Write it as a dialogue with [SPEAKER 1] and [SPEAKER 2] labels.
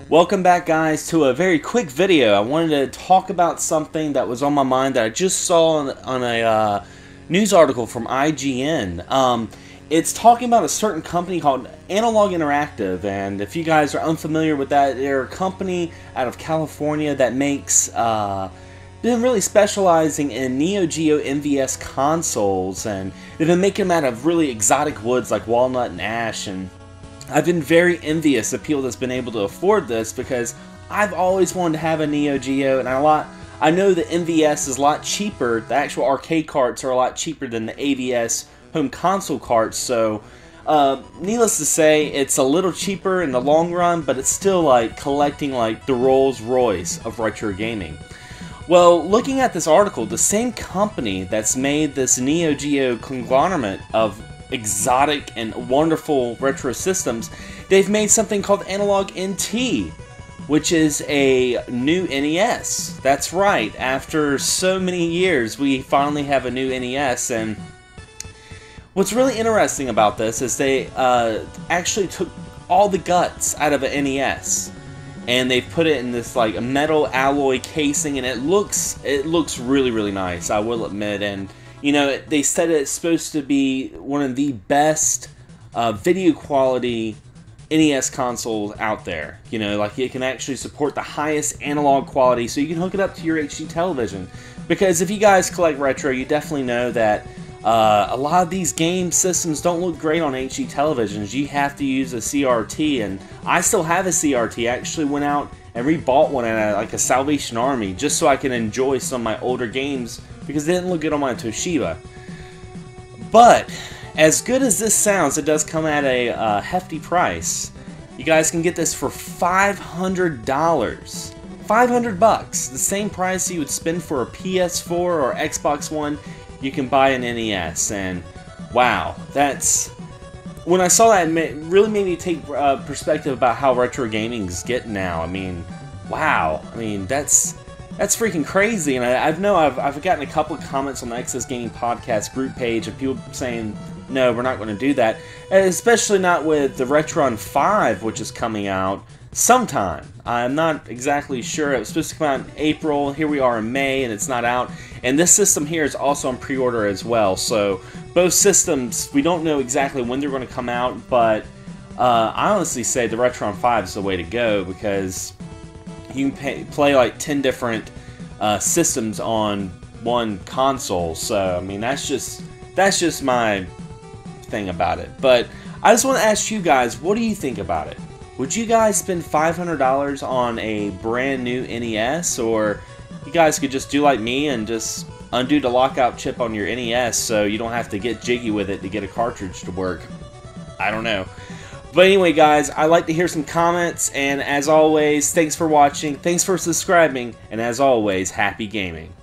[SPEAKER 1] Welcome back, guys, to a very quick video. I wanted to talk about something that was on my mind that I just saw on a news article from IGN. It's talking about a certain company called Analogue NT, and if you guys are unfamiliar with that, they're a company out of California that makes, been really specializing in Neo Geo MVS consoles, and they've been making them out of really exotic woods like walnut and ash, and I've been very envious of people that's been able to afford this because I've always wanted to have a Neo Geo, and I know the MVS is a lot cheaper. The actual arcade carts are a lot cheaper than the AVS home console carts, so needless to say, it's a little cheaper in the long run, but it's still like collecting like the Rolls Royce of retro gaming. Well, looking at this article, the same company that's made this Neo Geo conglomerate of exotic and wonderful retro systems, they've made something called Analogue NT, which is a new NES. That's right, after so many years we finally have a new NES, and what's really interesting about this is they actually took all the guts out of an NES and they put it in this like a metal alloy casing, and it looks really nice, I will admit. And you know, they said it's supposed to be one of the best video quality NES consoles out there. You know, like it can actually support the highest analog quality, so you can hook it up to your HD television. Because if you guys collect retro, you definitely know that a lot of these game systems don't look great on HD televisions. You have to use a CRT, and I still have a CRT. I actually went out and rebought one at like a Salvation Army just so I can enjoy some of my older games, because it didn't look good on my Toshiba. But as good as this sounds, it does come at a hefty price. You guys can get this for $500. 500 bucks, the same price you would spend for a PS4 or Xbox One. You can buy an NES, and wow, that's, when I saw that, it really made me take perspective about how retro gaming is getting now. I mean, wow, I mean, that's freaking crazy. And I've gotten a couple of comments on the Excess Gaming Podcast group page of people saying, no, we're not going to do that, and especially not with the Retron 5, which is coming out sometime. I'm not exactly sure. It was supposed to come out in April. Here we are in May, and it's not out. And this system here is also on pre-order as well. So both systems, we don't know exactly when they're going to come out, but I honestly say the Retron 5 is the way to go, because you can play like 10 different systems on one console. So I mean, that's just my thing about it. But I just want to ask you guys, what do you think about it? Would you guys spend $500 on a brand new NES, or you guys could just do like me and just undo the lockout chip on your NES so you don't have to get jiggy with it to get a cartridge to work? I don't know. But anyway, guys, I'd like to hear some comments, and as always, thanks for watching, thanks for subscribing, and as always, happy gaming.